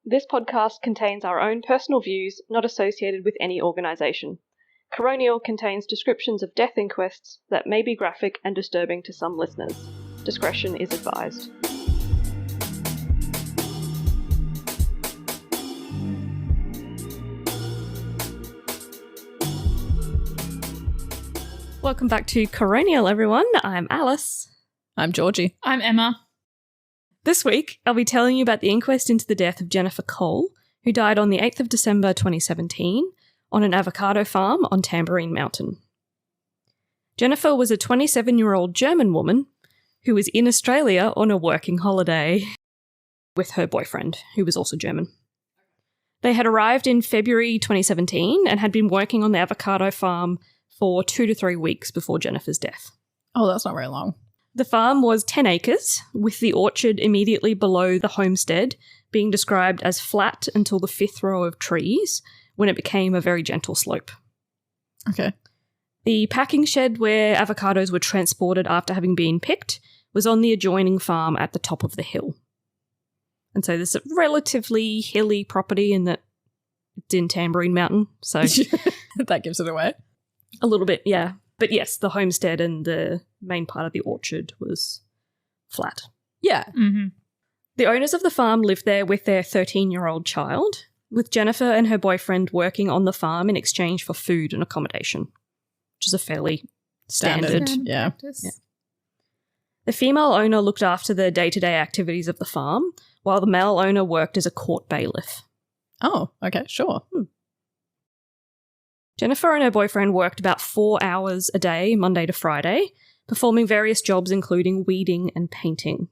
This podcast contains our own personal views, not associated with any organisation. Coronial contains descriptions of death inquests that may be graphic and disturbing to some listeners. Discretion is advised. Welcome back to Coronial, everyone. I'm Alice. I'm Georgie. I'm Emma. This week, I'll be telling you about the inquest into the death of Jennifer Cole, who died on the 8th of December 2017 on an avocado farm on Tambourine Mountain. Jennifer was a 27-year-old German woman who was in Australia on a working holiday with her boyfriend, who was also German. They had arrived in February 2017 and had been working on the avocado farm for 2 to 3 weeks before Jennifer's death. Oh, that's not very long. The farm was 10 acres, with the orchard immediately below the homestead being described as flat until the 5th row of trees, when it became a very gentle slope. Okay. The packing shed where avocados were transported after having been picked was on the adjoining farm at the top of the hill. And so this is a relatively hilly property in that it's in Tambourine Mountain, so that gives it away. A little bit, yeah. But yes, the homestead and the main part of the orchard was flat. Yeah. Mm-hmm. The owners of the farm lived there with their 13-year-old child, with Jennifer and her boyfriend working on the farm in exchange for food and accommodation, which is a fairly standard. Yeah. Yeah. The female owner looked after the day-to-day activities of the farm, while the male owner worked as a court bailiff. Oh, okay, sure. Jennifer and her boyfriend worked about 4 hours a day, Monday to Friday, performing various jobs including weeding and painting.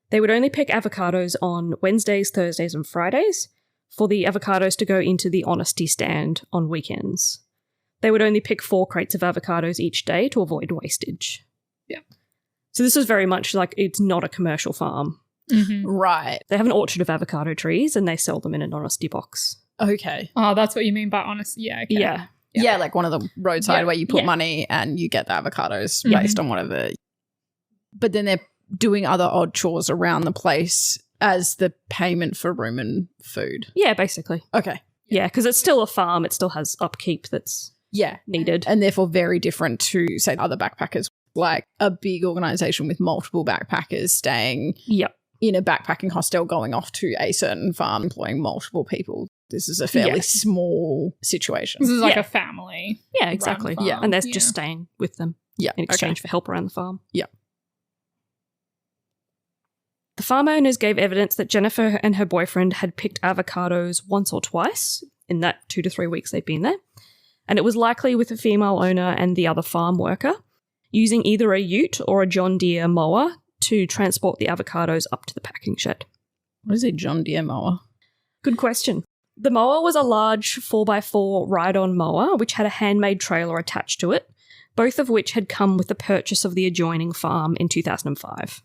They would only pick avocados on Wednesdays, Thursdays and Fridays for the avocados to go into the honesty stand on weekends. They would only pick 4 crates of avocados each day to avoid wastage. Yeah. So this was very much like it's not a commercial farm. Mm-hmm. Right. They have an orchard of avocado trees and they sell them in an honesty box. Okay. Oh, that's what you mean by honest. Yeah. Okay. Yeah. Yeah, like one of the roadside Yeah. where you put Yeah. money and you get the avocados Mhm. based on whatever. But then they're doing other odd chores around the place as the payment for room and food. Yeah, basically. Okay. Yeah, because it's still a farm. It still has upkeep that's Yeah. needed. And therefore very different to, say, other backpackers, like a big organisation with multiple backpackers staying Yep. in a backpacking hostel going off to a certain farm, employing multiple people. This is a fairly Yes. small situation. This is like Yeah. a family. Yeah, exactly. farm. Yeah, and they're Yeah. just staying with them Yeah. in exchange for help around the farm. Yeah. The farm owners gave evidence that Jennifer and her boyfriend had picked avocados once or twice in that 2 to 3 weeks they'd been there, and it was likely with the female owner and the other farm worker using either a ute or a John Deere mower to transport the avocados up to the packing shed. What is a John Deere mower? Good question. The mower was a large 4x4 ride-on-mower which had a handmade trailer attached to it, both of which had come with the purchase of the adjoining farm in 2005.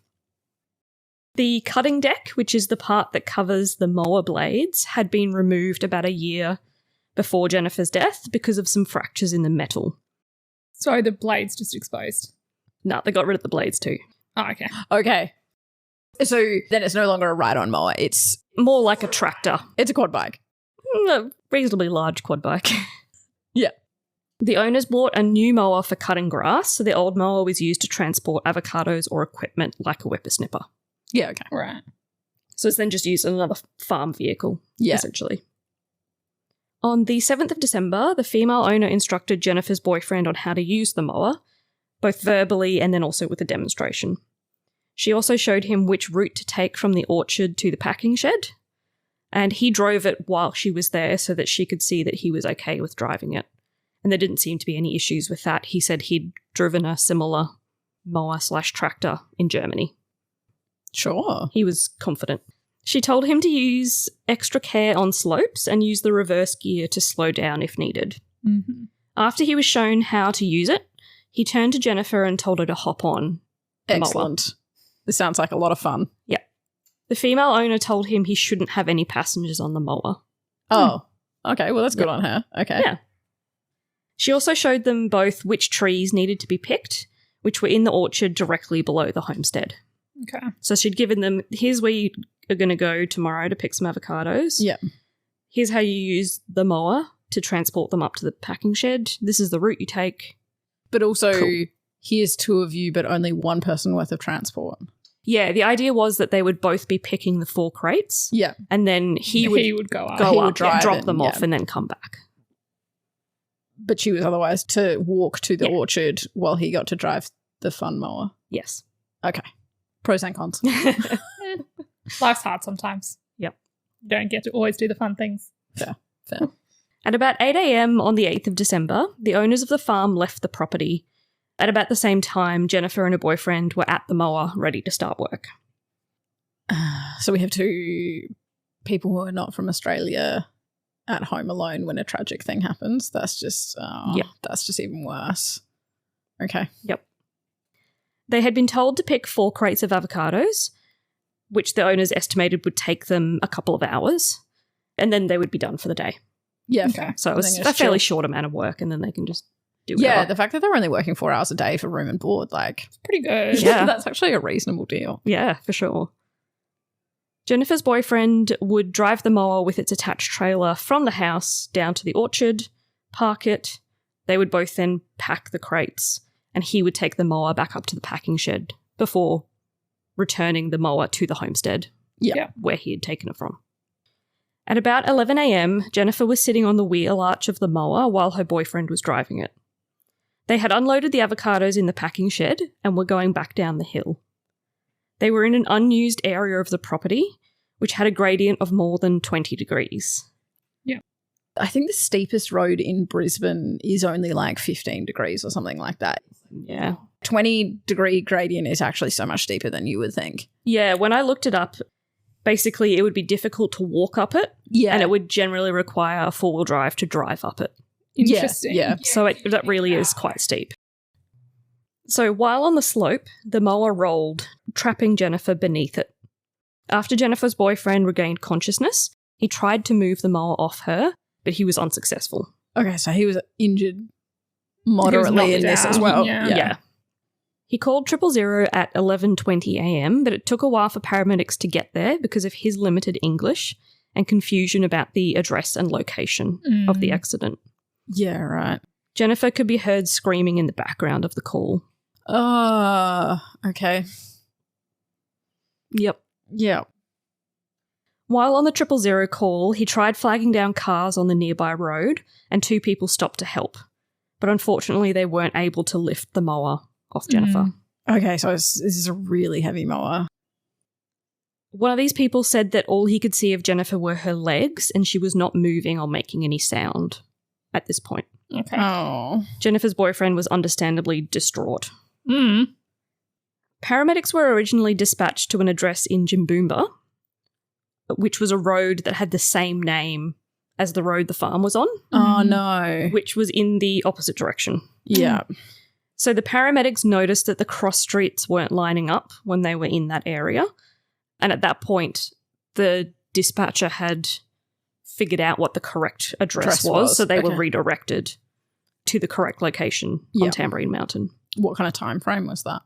The cutting deck, which is the part that covers the mower blades, had been removed about a year before Jennifer's death because of some fractures in the metal. So the blade's just exposed. No, they got rid of the blades too. Oh, okay. Okay. So then it's no longer a ride-on mower. It's More like a tractor. a quad bike. A reasonably large quad bike. Yeah. The owners bought a new mower for cutting grass, so the old mower was used to transport avocados or equipment like a whippersnipper. Yeah, okay. Right. So it's then just used in another farm vehicle, Yeah. essentially. On the 7th of December, the female owner instructed Jennifer's boyfriend on how to use the mower, both verbally and then also with a demonstration. She also showed him which route to take from the orchard to the packing shed, and he drove it while she was there so that she could see that he was okay with driving it. And there didn't seem to be any issues with that. He said he'd driven a similar mower/tractor in Germany. Sure. He was confident. She told him to use extra care on slopes and use the reverse gear to slow down if needed. Mm-hmm. After he was shown how to use it, he turned to Jennifer and told her to hop on the mower. Excellent. This sounds like a lot of fun. Yeah. The female owner told him he shouldn't have any passengers on the mower. Oh, okay. Well, that's good on her. Okay. Yeah. She also showed them both which trees needed to be picked, which were in the orchard directly below the homestead. Okay. So she'd given them, here's where you are going to go tomorrow to pick some avocados. Yeah. Here's how you use the mower to transport them up to the packing shed. This is the route you take. But also, Cool. here's 2 of you, but only 1 person worth of transport. Yeah, the idea was that they would both be picking the 4 crates, Yeah. and then he would go up. go He up, would drive drop it, them off, yeah. and then come back. But she was otherwise to walk to the Yeah. orchard while he got to drive the fun mower. Yes. Okay. Pros and cons. Life's hard sometimes. Yep. You don't get to always do the fun things. Fair. At about 8 a.m. on the 8th of December, the owners of the farm left the property. At about the same time, Jennifer and her boyfriend were at the mower ready to start work. So we have 2 people who are not from Australia at home alone when a tragic thing happens. That's just, that's just even worse. Okay. Yep. They had been told to pick 4 crates of avocados, which the owners estimated would take them a couple of hours, and then they would be done for the day. Yeah, Okay. fair. So it I was think a it's fairly chill. short amount of work, and then they can just do Yeah, whatever. the fact that they're only working 4 hours a day for room and board, like, Pretty good. Yeah. that's actually a reasonable deal. Yeah, for sure. Jennifer's boyfriend would drive the mower with its attached trailer from the house down to the orchard, park it. They would both then pack the crates, and he would take the mower back up to the packing shed before returning the mower to the homestead Yeah. where he had taken it from. At about 11 a.m., Jennifer was sitting on the wheel arch of the mower while her boyfriend was driving it. They had unloaded the avocados in the packing shed and were going back down the hill. They were in an unused area of the property, which had a gradient of more than 20 degrees. I think the steepest road in Brisbane is only like 15 degrees or something like that. Yeah. 20-degree gradient is actually so much steeper than you would think. Yeah, when I looked it up, basically it would be difficult to walk up it, Yeah. and it would generally require a four-wheel drive to drive up it. Interesting. Yeah. So that really is quite steep. So while on the slope, the mower rolled, trapping Jennifer beneath it. After Jennifer's boyfriend regained consciousness, he tried to move the mower off her, but he was unsuccessful. Okay, so he was injured moderately in this knocked as out. well. Yeah. He called 000 at 11:20 a.m., but it took a while for paramedics to get there because of his limited English and confusion about the address and location of the accident. Yeah, right. Jennifer could be heard screaming in the background of the call. Okay. Yep. Yeah. While on the 000 call, he tried flagging down cars on the nearby road, and 2 people stopped to help. But unfortunately, they weren't able to lift the mower off Jennifer. Okay, so this is a really heavy mower. One of these people said that all he could see of Jennifer were her legs, and she was not moving or making any sound at this point. Okay. Oh. Jennifer's boyfriend was understandably distraught. Mm. Paramedics were originally dispatched to an address in Jimboomba, which was a road that had the same name as the road the farm was on, Oh, no. which was in the opposite direction. Yeah. So the paramedics noticed that the cross streets weren't lining up when they were in that area. And at that point, the dispatcher had figured out what the correct address was, so they were okay. redirected to the correct location on Yep. Tambourine Mountain. What kind of time frame was that?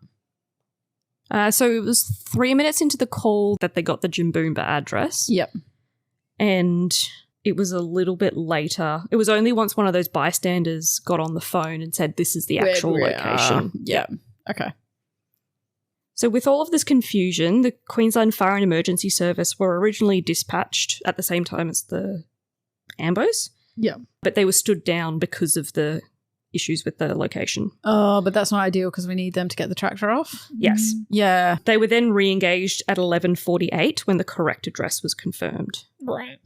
So it was 3 minutes into the call that they got the Jimboomba address. Yep. And it was a little bit later. It was only once one of those bystanders got on the phone and said, this is the actual location. Yeah. Okay. So with all of this confusion, the Queensland Fire and Emergency Service were originally dispatched at the same time as the ambos, Yeah. but they were stood down because of the issues with the location. Oh, but that's not ideal because we need them to get the tractor off. Yes. Yeah. They were then re-engaged at 11:48 when the correct address was confirmed. Right.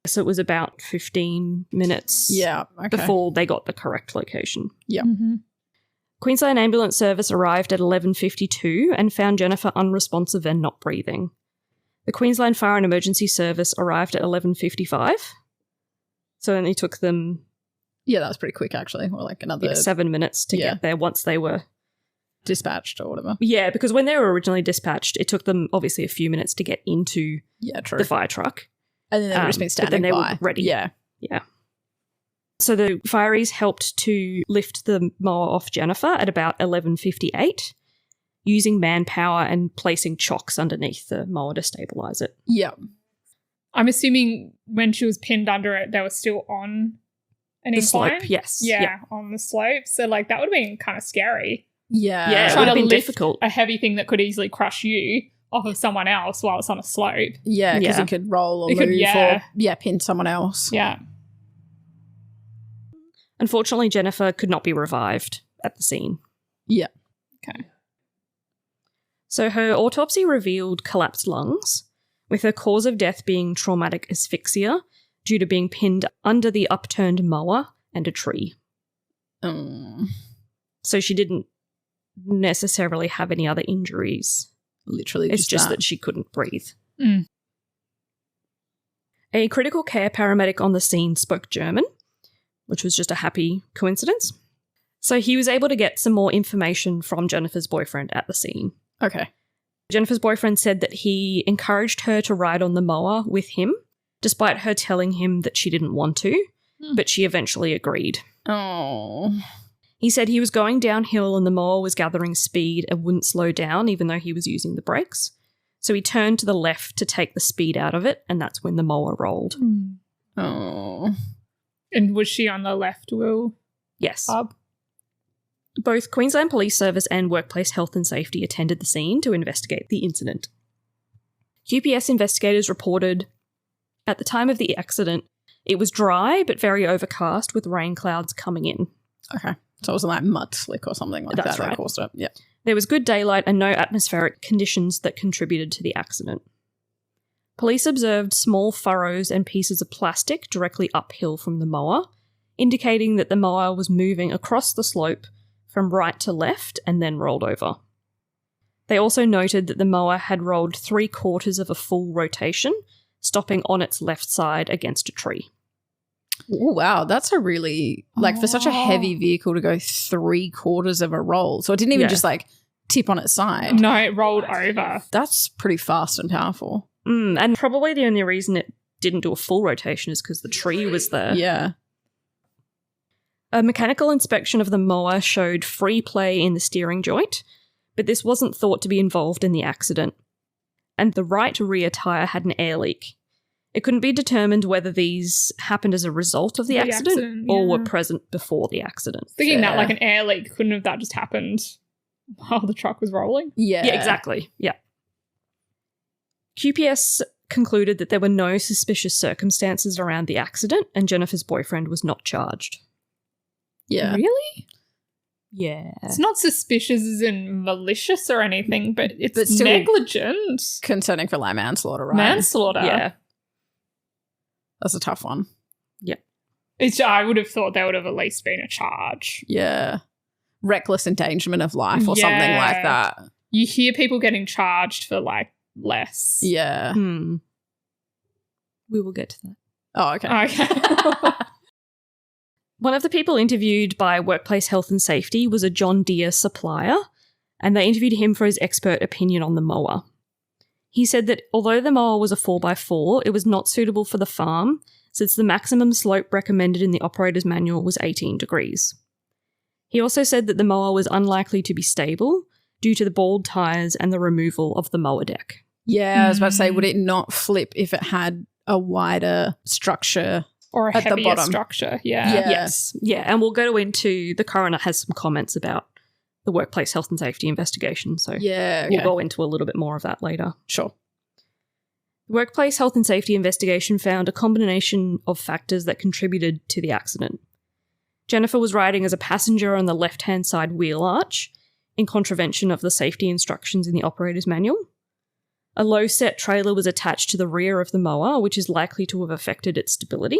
So it was about 15 minutes Yeah. Okay. before they got the correct location. Yeah. Mm-hmm. Queensland Ambulance Service arrived at 11:52 and found Jennifer unresponsive and not breathing. The Queensland Fire and Emergency Service arrived at 11:55. So it only took them Yeah, that was pretty quick actually. Or like another 7 minutes to Yeah. get there once they were... dispatched or whatever. Yeah, because when they were originally dispatched, it took them obviously a few minutes to get into Yeah, true. the fire truck. And then they would just been but standing then they by. were ready. Yeah. Yeah. So the fireys helped to lift the mower off Jennifer at about 11:58. using manpower and placing chocks underneath the mower to stabilise it. Yeah. I'm assuming when she was pinned under it, they were still on an The incline? slope, yes. Yeah, on the slope. So, like, that would have been kind of scary. Yeah. Yeah, it Trying would have to been lift difficult. a heavy thing that could easily crush you off of someone else while it's on a slope. Yeah, because Yeah. it could roll or It move could- yeah. or pin someone else. Yeah. Unfortunately, Jennifer could not be revived at the scene. Yeah. Okay. So her autopsy revealed collapsed lungs, with her cause of death being traumatic asphyxia due to being pinned under the upturned mower and a tree. So she didn't necessarily have any other injuries. Literally It's just that she couldn't breathe. Mm. A critical care paramedic on the scene spoke German, which was just a happy coincidence. So he was able to get some more information from Jennifer's boyfriend at the scene. Okay. Jennifer's boyfriend said that he encouraged her to ride on the mower with him, despite her telling him that she didn't want to, but she eventually agreed. Oh. He said he was going downhill and the mower was gathering speed and wouldn't slow down even though he was using the brakes. So he turned to the left to take the speed out of it, and that's when the mower rolled. Oh. And was she on the left wheel Yes. hub? Both Queensland Police Service and Workplace Health and Safety attended the scene to investigate the incident. QPS investigators reported at the time of the accident, it was dry but very overcast with rain clouds coming in. Okay. So it wasn't like mud slick or something like That's that right. caused it. Yeah. There was good daylight and no atmospheric conditions that contributed to the accident. Police observed small furrows and pieces of plastic directly uphill from the mower, indicating that the mower was moving across the slope from right to left and then rolled over. They also noted that the mower had rolled 3/4 of a full rotation, stopping on its left side against a tree. Oh, wow. That's a really, like, for such a heavy vehicle to go 3/4 of a roll. So it didn't even Yeah. just, like, tip on its side. No, it rolled over. That's pretty fast and powerful. And probably the only reason it didn't do a full rotation is because the tree was there. Yeah. A mechanical inspection of the mower showed free play in the steering joint, but this wasn't thought to be involved in the accident. And the right rear tyre had an air leak. It couldn't be determined whether these happened as a result of the accident or were present before the accident. Thinking that, Fair. like, an air leak, couldn't have that just happened while the truck was rolling? Yeah. Yeah, exactly. Yeah. QPS concluded that there were no suspicious circumstances around the accident and Jennifer's boyfriend was not charged. Yeah. Really? Yeah. It's not suspicious as in malicious or anything, but it's But still- negligent. Concerning for like manslaughter, right? Manslaughter. Yeah. That's a tough one. I would have thought there would have at least been a charge. Yeah. Reckless endangerment of life or something Yeah. like that. You hear people getting charged for, like, less. Yeah. We will get to that. Oh, okay. Okay. One of the people interviewed by Workplace Health and Safety was a John Deere supplier, and they interviewed him for his expert opinion on the mower. He said that although the mower was a 4x4, it was not suitable for the farm since the maximum slope recommended in the operator's manual was 18 degrees. He also said that the mower was unlikely to be stable due to the bald tyres and the removal of the mower deck. Yeah, I was about to say, would it not flip if it had a wider structure? Or a At the heavier bottom. structure. Yeah. Yeah. Yes. Yeah, and we'll go into, the coroner has some comments about the Workplace Health and Safety investigation, so Yeah, okay. we'll go into a little bit more of that later. Sure. The Workplace Health and Safety investigation found a combination of factors that contributed to the accident. Jennifer was riding as a passenger on the left-hand side wheel arch, in contravention of the safety instructions in the operator's manual. A low-set trailer was attached to the rear of the mower, which is likely to have affected its stability.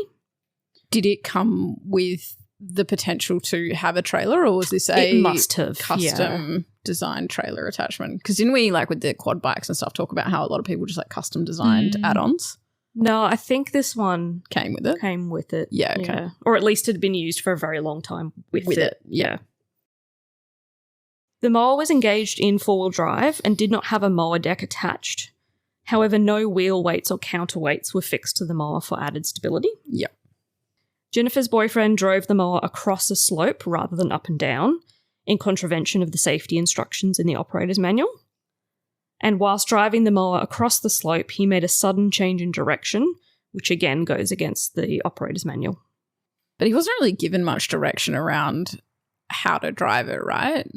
Did it come with the potential to have a trailer, or was this It a must have, custom designed trailer attachment? Because didn't we, like with the quad bikes and stuff, talk about how a lot of people just like custom designed add-ons No, I think this one came with it? came with it. Yeah, okay. Or at least had been used for a very long time with With it. it, yeah. The mower was engaged in four-wheel drive and did not have a mower deck attached. However, no wheel weights or counterweights were fixed to the mower for added stability. Yeah. Jennifer's boyfriend drove the mower across a slope rather than up and down, in contravention of the safety instructions in the operator's manual. And whilst driving the mower across the slope, he made a sudden change in direction, which again goes against the operator's manual. But he wasn't really given much direction around how to drive it, right?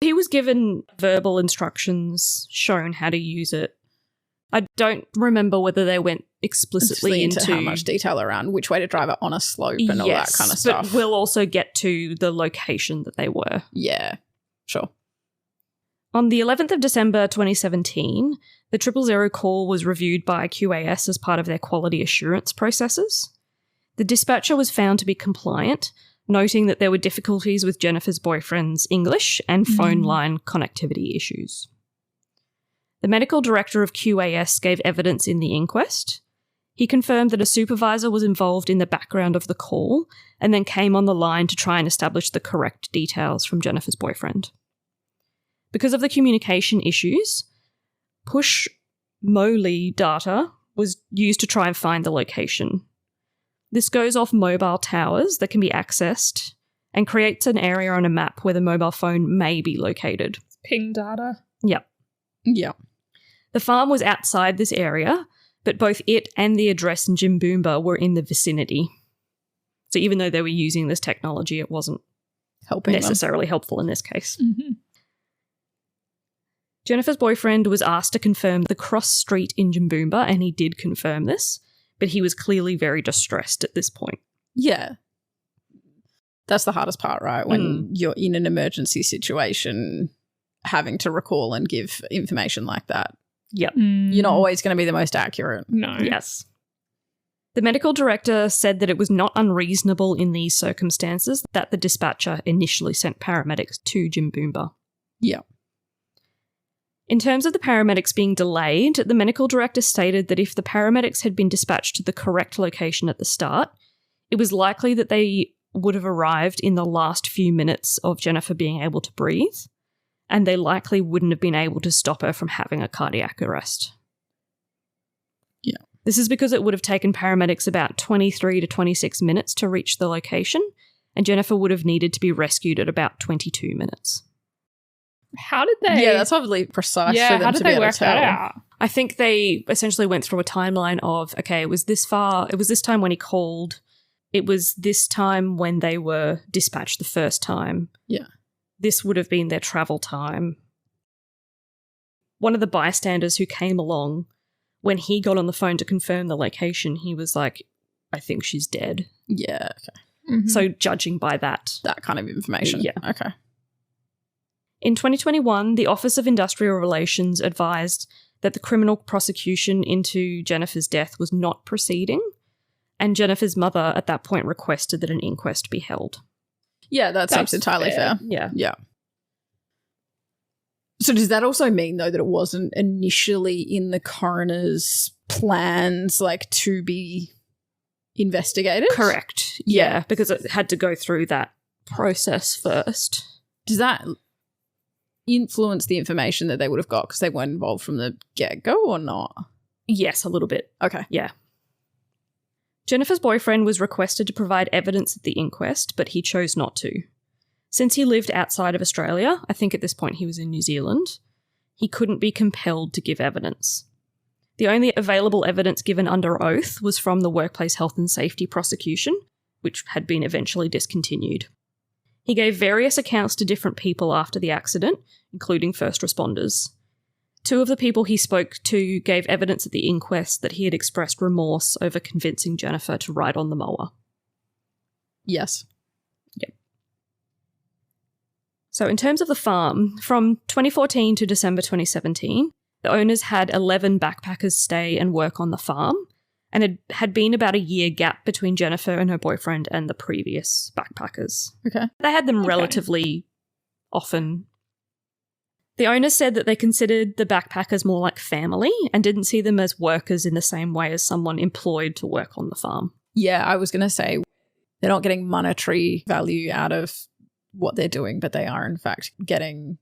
He was given verbal instructions, shown how to use it. I don't remember whether they went explicitly into how much detail around which way to drive it on a slope and all that kind of stuff. But we'll also get to the location that they were. Yeah, sure. On the 11th of December 2017, the 000 call was reviewed by QAS as part of their quality assurance processes. The dispatcher was found to be compliant, noting that there were difficulties with Jennifer's boyfriend's English and phone line connectivity issues. The medical director of QAS gave evidence in the inquest. He confirmed that a supervisor was involved in the background of the call and then came on the line to try and establish the correct details from Jennifer's boyfriend. Because of the communication issues, push MOLI data was used to try and find the location. This goes off mobile towers that can be accessed and creates an area on a map where the mobile phone may be located. Ping data. Yep. Yeah. The farm was outside this area, but both it and the address in Jimboomba were in the vicinity. So even though they were using this technology, it wasn't necessarily helpful in this case. Mm-hmm. Jennifer's boyfriend was asked to confirm the cross street in Jimboomba, and he did confirm this, but he was clearly very distressed at this point. Yeah. That's the hardest part, right? When you're in an emergency situation, having to recall and give information like that. Yep. You're not always going to be the most accurate. No. Yes. The medical director said that it was not unreasonable in these circumstances that the dispatcher initially sent paramedics to Jimboomba. Yeah. In terms of the paramedics being delayed, the medical director stated that if the paramedics had been dispatched to the correct location at the start, it was likely that they would have arrived in the last few minutes of Jennifer being able to breathe, and they likely wouldn't have been able to stop her from having a cardiac arrest. Yeah. This is because it would have taken paramedics about 23 to 26 minutes to reach the location, and Jennifer would have needed to be rescued at about 22 minutes. How did they? Yeah, that's probably precise for them how did to be they able work to tell. that out? I think they essentially went through a timeline of, okay, it was this time when he called, it was this time when they were dispatched the first time. Yeah. This would have been their travel time. One of the bystanders who came along, when he got on the phone to confirm the location, he was like, I think she's dead. Yeah, okay. Mm-hmm. So judging by that. That kind of information. Yeah. Okay. In 2021, the Office of Industrial Relations advised that the criminal prosecution into Jennifer's death was not proceeding, and Jennifer's mother at that point requested that an inquest be held. Yeah, that seems entirely fair. Yeah. Yeah. So does that also mean, though, that it wasn't initially in the coroner's plans, like, to be investigated? Correct. Yeah, because it had to go through that process first. Does that influence the information that they would have got because they weren't involved from the get-go or not? Yes, a little bit. Okay. Yeah. Jennifer's boyfriend was requested to provide evidence at the inquest, but he chose not to. Since he lived outside of Australia, I think at this point he was in New Zealand, he couldn't be compelled to give evidence. The only available evidence given under oath was from the workplace health and safety prosecution, which had been eventually discontinued. He gave various accounts to different people after the accident, including first responders. Two of the people he spoke to gave evidence at the inquest that he had expressed remorse over convincing Jennifer to ride on the mower. Yes. Yep. So in terms of the farm, from 2014 to December 2017, the owners had 11 backpackers stay and work on the farm, and it had been about a year gap between Jennifer and her boyfriend and the previous backpackers. Okay. They had them relatively often. The owners said that they considered the backpackers more like family and didn't see them as workers in the same way as someone employed to work on the farm. Yeah, I was going to say they're not getting monetary value out of what they're doing, but they are in fact getting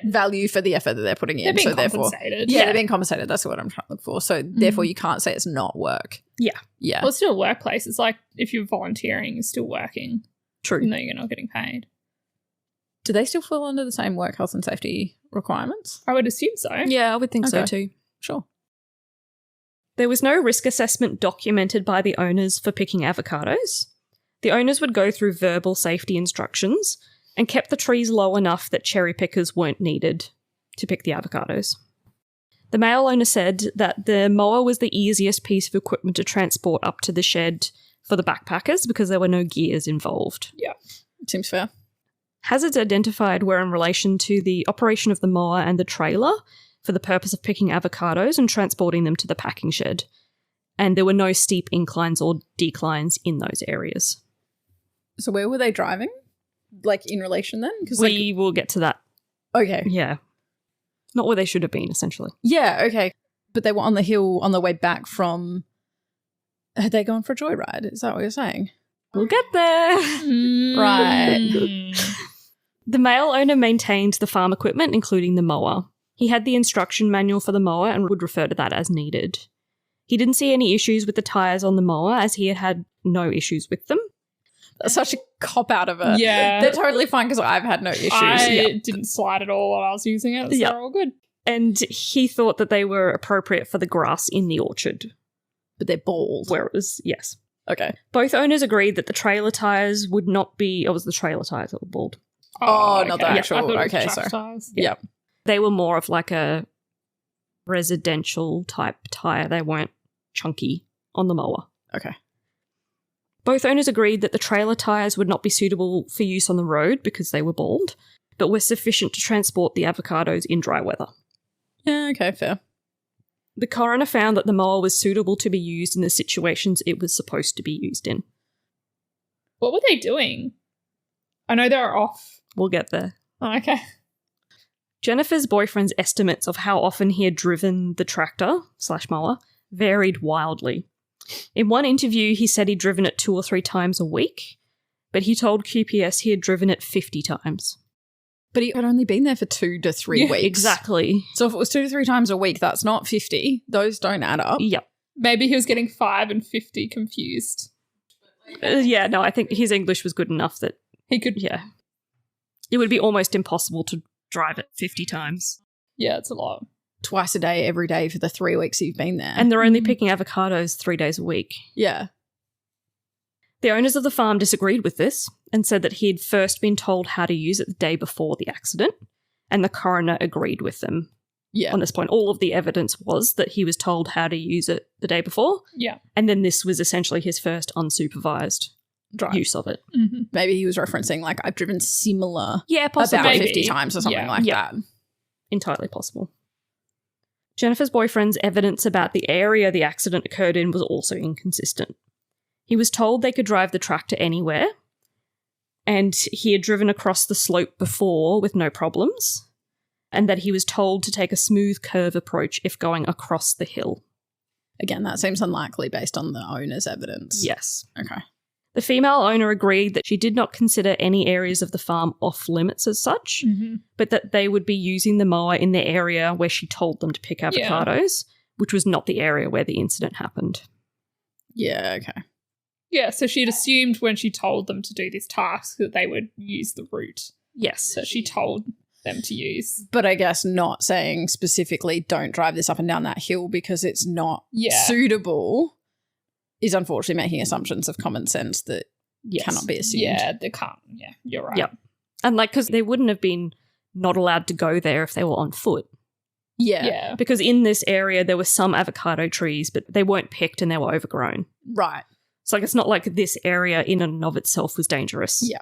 value for the effort that they're putting in. They're being therefore, compensated. they're being compensated. That's what I'm trying to look for. So therefore you can't say it's not work. Yeah. Yeah. Well, it's still a workplace. It's like if you're volunteering, you're still working. True. Even though you're not getting paid. Do they still fall under the same work health and safety requirements? I would assume so. Yeah, I would think so Okay. too. Sure. There was no risk assessment documented by the owners for picking avocados. The owners would go through verbal safety instructions and kept the trees low enough that cherry pickers weren't needed to pick the avocados. The male owner said that the mower was the easiest piece of equipment to transport up to the shed for the backpackers because there were no gears involved. Yeah. Seems fair. Hazards identified were in relation to the operation of the mower and the trailer for the purpose of picking avocados and transporting them to the packing shed. And there were no steep inclines or declines in those areas. So where were they driving? Like in relation then? Because We will get to that. okay. Yeah. Not where they should have been, essentially. Yeah, okay. But they were on the hill on the way back from... Had they gone for a joyride? Is that what you're saying? We'll get there. Right. The male owner maintained the farm equipment, including the mower. He had the instruction manual for the mower and would refer to that as needed. He didn't see any issues with the tyres on the mower as he had no issues with them. That's such a cop-out of it. Yeah. They're totally fine because I've had no issues. I didn't slide at all while I was using it, so Yeah. they're all good. And he thought that they were appropriate for the grass in the orchard, But they're bald. where it was, yes. Okay. Both owners agreed that the trailer tyres would not be, it was the trailer tyres that were bald. Oh, not the okay. actual- I thought it was okay, track sorry. tyres. Yeah. They were more of like a residential type tyre. They weren't chunky on the mower. Okay. Both owners agreed that the trailer tyres would not be suitable for use on the road because they were bald, but were sufficient to transport the avocados in dry weather. Yeah, okay, fair. The coroner found that the mower was suitable to be used in the situations it was supposed to be used in. What were they doing? I know they were off. We'll get there. Oh, okay. Jennifer's boyfriend's estimates of how often he had driven the tractor/mower varied wildly. In one interview, he said he'd driven it 2 or 3 times a week, but he told QPS he had driven it 50 times. But he had only been there for 2 to 3 Yeah, weeks. Exactly. So if it was 2 to 3 times a week, that's not 50. Those don't add up. Yep. Maybe he was getting 5 and 50 confused. Yeah, no, I think his English was good enough that, He could. yeah. It would be almost impossible to drive it 50 times. Yeah, it's a lot. Twice a day, every day for the 3 weeks you've been there. And they're only picking avocados 3 days a week. yeah. The owners of the farm disagreed with this and said that he had first been told how to use it the day before the accident, and the coroner agreed with them Yeah. on this point. All of the evidence was that he was told how to use it the day before, Yeah. and then this was essentially his first unsupervised Drive. use of it. Mm-hmm. Maybe he was referencing like I've driven similar Yeah, about possibly. Maybe. 50 times or something Yeah. like Yeah. that. Entirely possible. Jennifer's boyfriend's evidence about the area the accident occurred in was also inconsistent. He was told they could drive the tractor anywhere, and he had driven across the slope before with no problems, and that he was told to take a smooth curve approach if going across the hill. Again, that seems unlikely based on the owner's evidence. Yes. Okay. The female owner agreed that she did not consider any areas of the farm off limits as such, Mm-hmm. but that they would be using the mower in the area where she told them to pick avocados, which was not the area where the incident happened. Yeah, okay. Yeah, so she'd assumed when she told them to do this task that they would use the route Yes. that she told them to use. But I guess not saying specifically don't drive this up and down that hill because it's not Yeah. suitable is unfortunately making assumptions of common sense that Yes. cannot be assumed. Yeah, they can't. Yeah, you're right. Yep. And because they wouldn't have been not allowed to go there if they were on foot. Yeah. Yeah. Because in this area, there were some avocado trees, but they weren't picked and they were overgrown. Right. So it's not like this area in and of itself was dangerous. Yeah.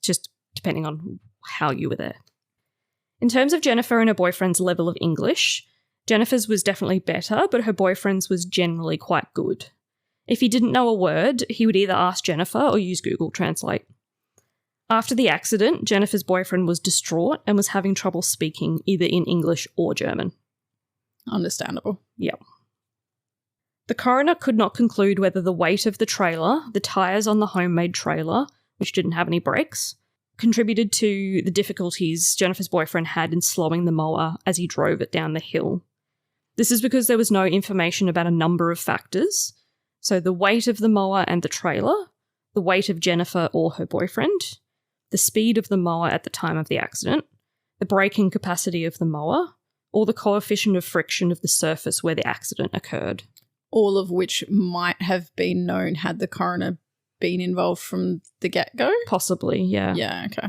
Just depending on how you were there. In terms of Jennifer and her boyfriend's level of English, Jennifer's was definitely better, but her boyfriend's was generally quite good. If he didn't know a word, he would either ask Jennifer or use Google Translate. After the accident, Jennifer's boyfriend was distraught and was having trouble speaking either in English or German. Understandable. Yeah. The coroner could not conclude whether the weight of the trailer, the tyres on the homemade trailer, which didn't have any brakes, contributed to the difficulties Jennifer's boyfriend had in slowing the mower as he drove it down the hill. This is because there was no information about a number of factors. So the weight of the mower and the trailer, the weight of Jennifer or her boyfriend, the the speed of the mower at the time of the accident, the braking capacity of the mower, or the coefficient of friction of the surface where the accident occurred. All of which might have been known had the coroner been involved from the get-go? Possibly, yeah. Yeah, okay.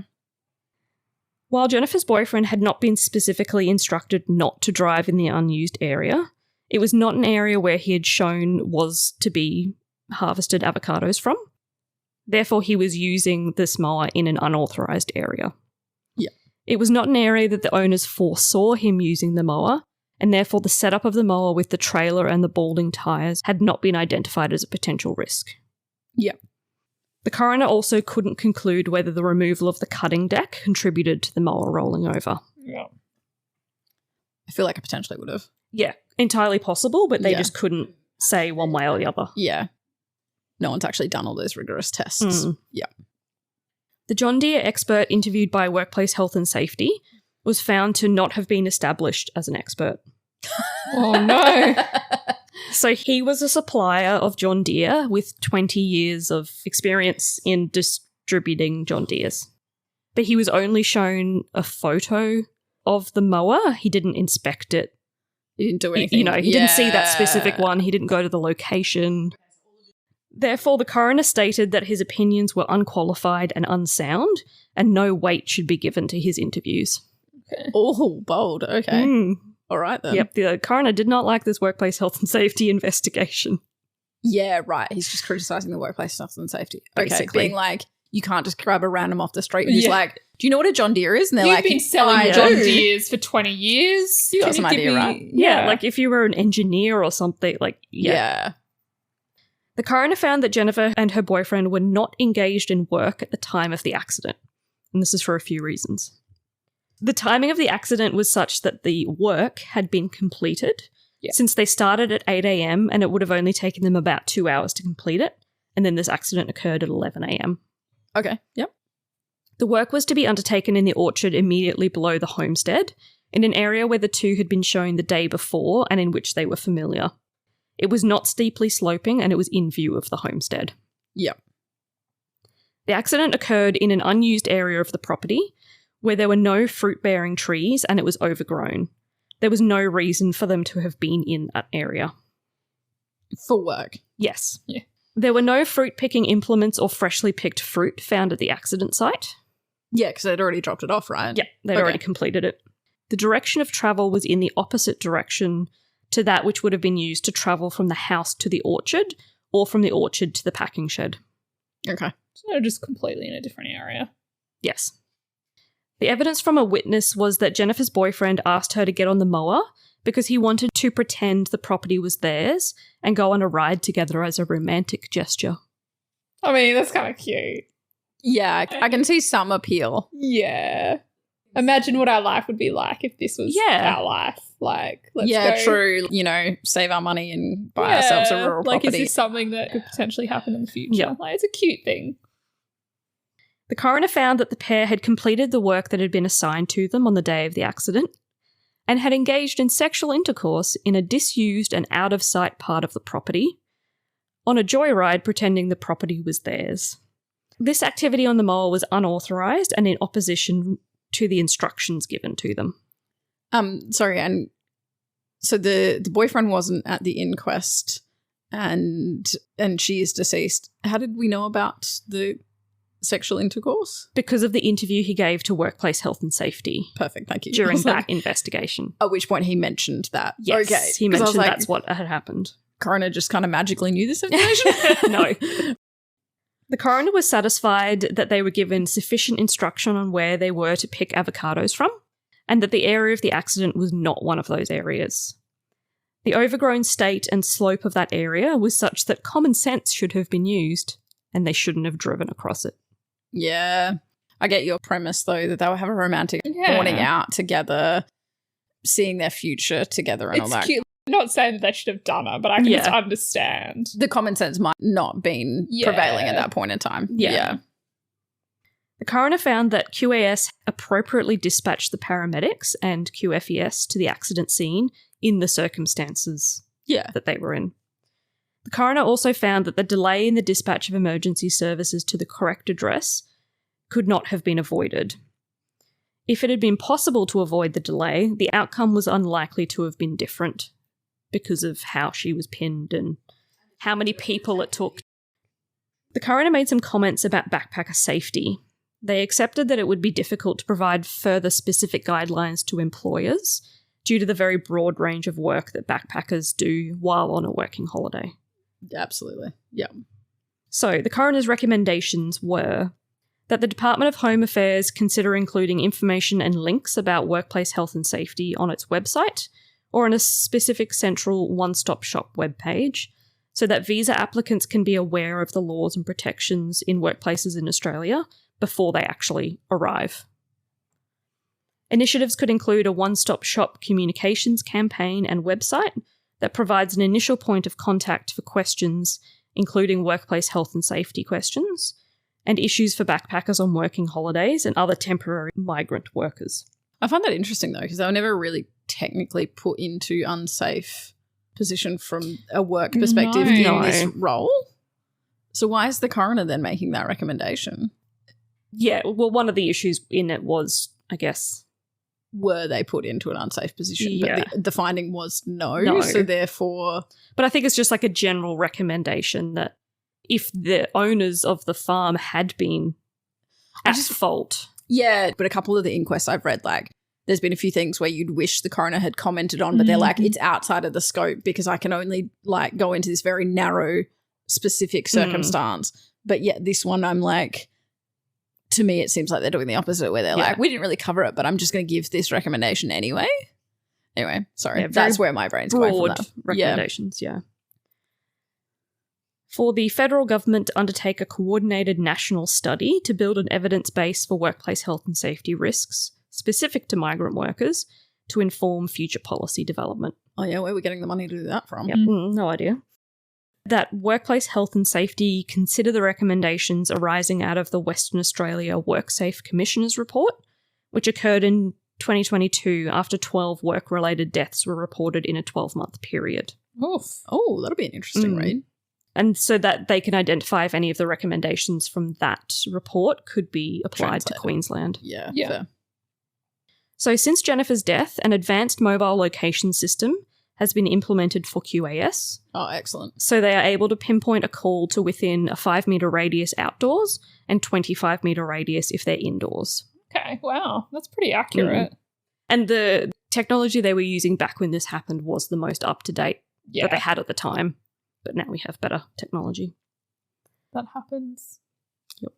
While Jennifer's boyfriend had not been specifically instructed not to drive in the unused area, it was not an area where he had shown was to be harvested avocados from. Therefore, he was using this mower in an unauthorized area. Yeah. It was not an area that the owners foresaw him using the mower, and therefore the setup of the mower with the trailer and the balding tyres had not been identified as a potential risk. Yeah. The coroner also couldn't conclude whether the removal of the cutting deck contributed to the mower rolling over. Yeah. I feel like it potentially would have. Yeah, entirely possible, but they Yeah. just couldn't say one way or the other. Yeah. No one's actually done all those rigorous tests. Yeah. The John Deere expert interviewed by Workplace Health and Safety was found to not have been established as an expert. Oh, no. So he was a supplier of John Deere with 20 years of experience in distributing John Deeres. But he was only shown a photo of the mower. He didn't inspect it. He didn't do anything. He didn't see that specific one. He didn't go to the location. Therefore, the coroner stated that his opinions were unqualified and unsound, and no weight should be given to his interviews. Okay. Oh, bold. Okay. All right, then. Yep, the coroner did not like this workplace health and safety investigation. Yeah, right. He's just criticising the workplace health and safety. Okay, Basically. being like, you can't just grab a random off the street who's Yeah. like, do you know what a John Deere is? And they're You've like, been selling I John do. Deeres for 20 years. You got Can some give idea, me- right? Yeah, like if you were an engineer or something, like, Yeah. The coroner found that Jennifer and her boyfriend were not engaged in work at the time of the accident. And this is for a few reasons. The timing of the accident was such that the work had been completed since they started at 8 a.m. and it would have only taken them about 2 hours to complete it. And then this accident occurred at 11 a.m. Okay, yep. The work was to be undertaken in the orchard immediately below the homestead, in an area where the two had been shown the day before and in which they were familiar. It was not steeply sloping and it was in view of the homestead. Yep. The accident occurred in an unused area of the property where there were no fruit-bearing trees and it was overgrown. There was no reason for them to have been in that area. For work. Yes. Yeah. There were no fruit-picking implements or freshly picked fruit found at the accident site. Yeah, because they'd already dropped it off, right? Yeah, they'd Okay. already completed it. The direction of travel was in the opposite direction to that which would have been used to travel from the house to the orchard or from the orchard to the packing shed. Okay. So just completely in a different area. Yes. The evidence from a witness was that Jennifer's boyfriend asked her to get on the mower because he wanted to pretend the property was theirs and go on a ride together as a romantic gesture. I mean, that's kind of cute. Yeah, I can see some appeal. Yeah. Imagine what our life would be like if this was our life. Like, let's Yeah, go. true. You know, save our money and buy ourselves a rural like, property. is this something that could potentially happen in the future? Yeah. Like, it's a cute thing. The coroner found that the pair had completed the work that had been assigned to them on the day of the accident and had engaged in sexual intercourse in a disused and out-of-sight part of the property on a joyride pretending the property was theirs. This activity on the mower was unauthorised and in opposition to the instructions given to them. Sorry, and so the boyfriend wasn't at the inquest and she is deceased. How did we know about the sexual intercourse? Because of the interview he gave to Workplace Health and Safety Perfect, thank you. during I was like, that investigation. at which point he mentioned that. Yes, Okay. he 'Cause I was mentioned like, that's what had happened. Coroner just kind of magically knew this information? No. The coroner was satisfied that they were given sufficient instruction on where they were to pick avocados from, and that the area of the accident was not one of those areas. The overgrown state and slope of that area was such that common sense should have been used, and they shouldn't have driven across it. Yeah. I get your premise, though, that they will have a romantic Yeah. morning out together, seeing their future together and all It's that. cute. Not saying that they should have done it, but I can just understand. The common sense might not been prevailing at that point in time. Yeah. The coroner found that QAS appropriately dispatched the paramedics and QFES to the accident scene in the circumstances that they were in. The coroner also found that the delay in the dispatch of emergency services to the correct address could not have been avoided. If it had been possible to avoid the delay, the outcome was unlikely to have been different because of how she was pinned and how many people it took. The coroner made some comments about backpacker safety. They accepted that it would be difficult to provide further specific guidelines to employers due to the very broad range of work that backpackers do while on a working holiday. Absolutely. Yeah. So the coroner's recommendations were that the Department of Home Affairs consider including information and links about workplace health and safety on its website or on a specific central one-stop shop webpage so that visa applicants can be aware of the laws and protections in workplaces in Australia before they actually arrive. Initiatives could include a one-stop shop communications campaign and website that provides an initial point of contact for questions, including workplace health and safety questions, and issues for backpackers on working holidays and other temporary migrant workers. I find that interesting, though, because they were never really technically put into unsafe position from a work perspective in this role. So why is the coroner then making that recommendation? Yeah, well, one of the issues in it was, I guess, were they put into an unsafe position? Yeah. But the finding was no, so therefore... But I think it's just like a general recommendation that if the owners of the farm had been at fault... Yeah, but a couple of the inquests I've read, like, there's been a few things where you'd wish the coroner had commented on, but they're like, it's outside of the scope because I can only, like, go into this very narrow, specific circumstance. But yet this one, I'm like... To me, it seems like they're doing the opposite where they're like, we didn't really cover it, but I'm just going to give this recommendation anyway. Anyway, sorry. That's where my brain's going from that. Recommendations, yeah. For the federal government to undertake a coordinated national study to build an evidence base for workplace health and safety risks specific to migrant workers to inform future policy development. Oh, yeah, where are we getting the money to do that from? Yep, no idea. That workplace health and safety consider the recommendations arising out of the Western Australia WorkSafe Commissioner's Report, which occurred in 2022 after 12 work-related deaths were reported in a 12-month period. Oh, that'll be an interesting read. And so that they can identify if any of the recommendations from that report could be applied to Queensland. Yeah. Fair. So since Jennifer's death, an advanced mobile location system has been implemented for QAS. Oh, excellent. So they are able to pinpoint a call to within a 5-metre radius outdoors and 25-metre radius if they're indoors. Okay, wow. That's pretty accurate. And the technology they were using back when this happened was the most up-to-date that they had at the time. But now we have better technology. That happens. Yep.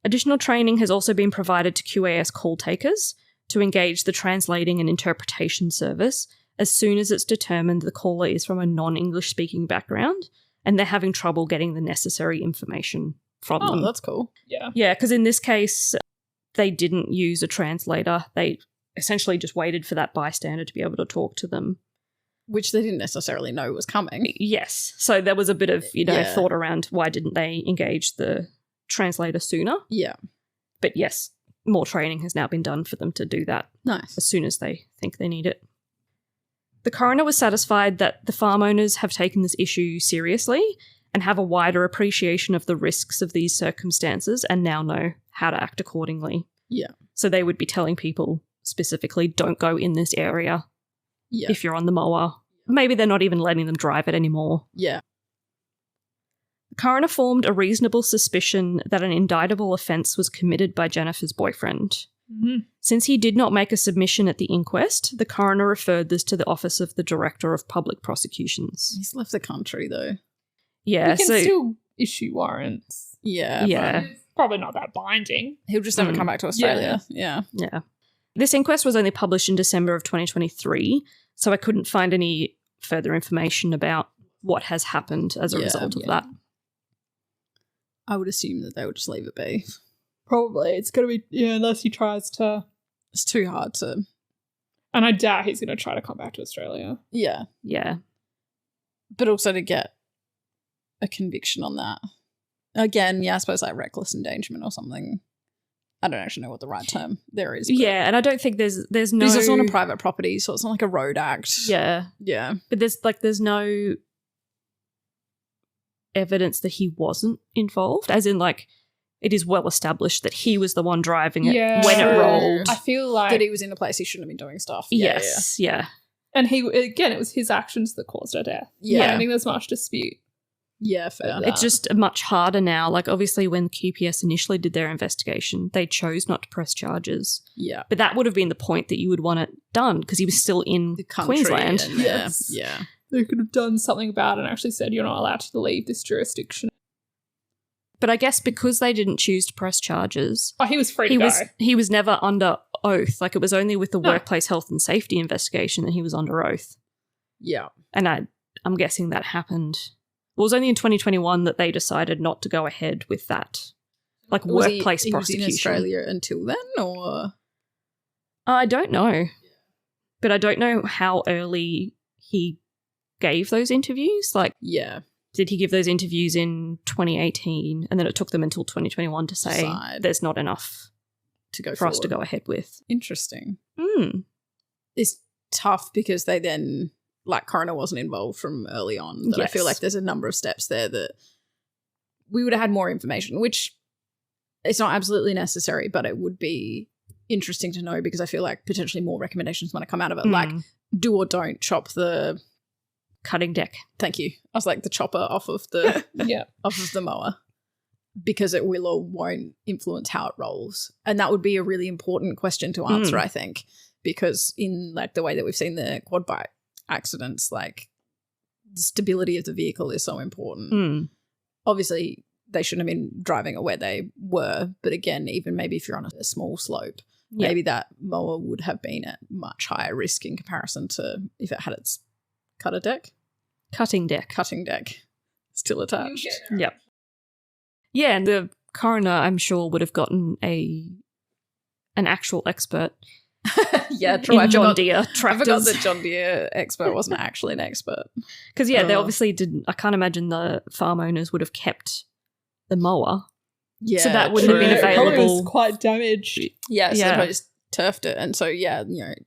Additional training has also been provided to QAS call takers to engage the translating and interpretation service as soon as it's determined the caller is from a non-English speaking background and they're having trouble getting the necessary information from them. Oh, that's cool. Yeah. Yeah, because in this case, they didn't use a translator. They essentially just waited for that bystander to be able to talk to them. Which they didn't necessarily know was coming. Yes. So there was a bit of, thought around why didn't they engage the translator sooner? Yeah. But yes, more training has now been done for them to do that. Nice. As soon as they think they need it. The coroner was satisfied that the farm owners have taken this issue seriously and have a wider appreciation of the risks of these circumstances and now know how to act accordingly. Yeah. So they would be telling people specifically, don't go in this area if you're on the mower. Maybe they're not even letting them drive it anymore. Yeah. The coroner formed a reasonable suspicion that an indictable offence was committed by Jennifer's boyfriend. Mm-hmm. Since he did not make a submission at the inquest, the coroner referred this to the Office of the Director of Public Prosecutions. He's left the country, though. Yeah, he can still issue warrants. Yeah. Yeah. It's probably not that binding. He'll just never come back to Australia. Yeah. This inquest was only published in December of 2023, so I couldn't find any further information about what has happened as a result of that. I would assume that they would just leave it be. Probably. It's going to be, unless he tries to. It's too hard to. And I doubt he's going to try to come back to Australia. Yeah. Yeah. But also to get a conviction on that. Again, I suppose like reckless endangerment or something. I don't actually know what the right term there is. Yeah, and I don't think there's no... Because it's on a private property, so it's not like a road act. Yeah. Yeah. But there's no evidence that he wasn't involved, as in like it is well established that he was the one driving it Yeah. when it True. rolled. I feel like that he was in a place he shouldn't have been doing stuff. Yes, yeah. and he again, it was his actions that caused her death. Yeah. I don't think there's much dispute. Yeah, fair. It's just much harder now. Like, obviously, when QPS initially did their investigation, they chose not to press charges. Yeah. But that would have been the point that you would want it done because he was still in The country. Queensland. And Yes. Yeah. They could have done something about it and actually said you're not allowed to leave this jurisdiction. But I guess because they didn't choose to press charges, Oh, he was free to go. he was never under oath. Like, it was only with the No. workplace health and safety investigation that he was under oath. Yeah. And I'm guessing that happened. It was only in 2021 that they decided not to go ahead with that, like, Was workplace he prosecution. was in Australia until then, or? I don't know. But I don't know how early he gave those interviews. Like, Yeah. did he give those interviews in 2018 and then it took them until 2021 to say Decide. there's not enough To go for us to forward. go ahead with? Interesting. It's It's tough because they then, like, coroner wasn't involved from early on. But I feel Yes. like there's a number of steps there that we would have had more information, which it's not absolutely necessary, but it would be interesting to know because I feel like potentially more recommendations might come out of it. Like, do or don't chop the. cutting deck. Thank you. I was like the chopper off of the Yeah. off of the mower because it will or won't influence how it rolls, and that would be a really important question to answer. I think because in like the way that we've seen the quad bike accidents, like the stability of the vehicle is so important. Obviously, they shouldn't have been driving it where they were, but again, even maybe if you're on a small slope, Yeah. maybe that mower would have been at much higher risk in comparison to if it had its cutting deck still attached. Yep. Yeah, and the coroner, I'm sure, would have gotten an actual expert Yeah, in John Deere I forgot tractors. that John Deere expert wasn't actually an expert. Because, yeah, they Oh. obviously didn't. I can't imagine the farm owners would have kept the mower. Yeah, So that wouldn't have been true. available. It probably was quite damaged. Yeah, so Yeah. they probably just turfed it, and so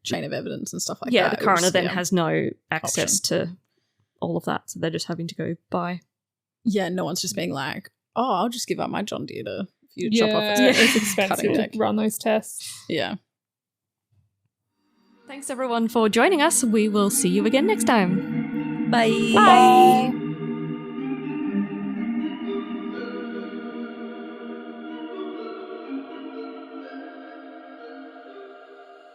chain of evidence and stuff like Yeah, that. the coroner then yeah. has no access to all of that, so they're just having to go by. Yeah, no one's just being like, "Oh, I'll just give up my John Deere for you to chop off its Yeah, cutting it's expensive deck." to run those tests. Yeah. Thanks, everyone, for joining us. We will see you again next time. Bye. Bye.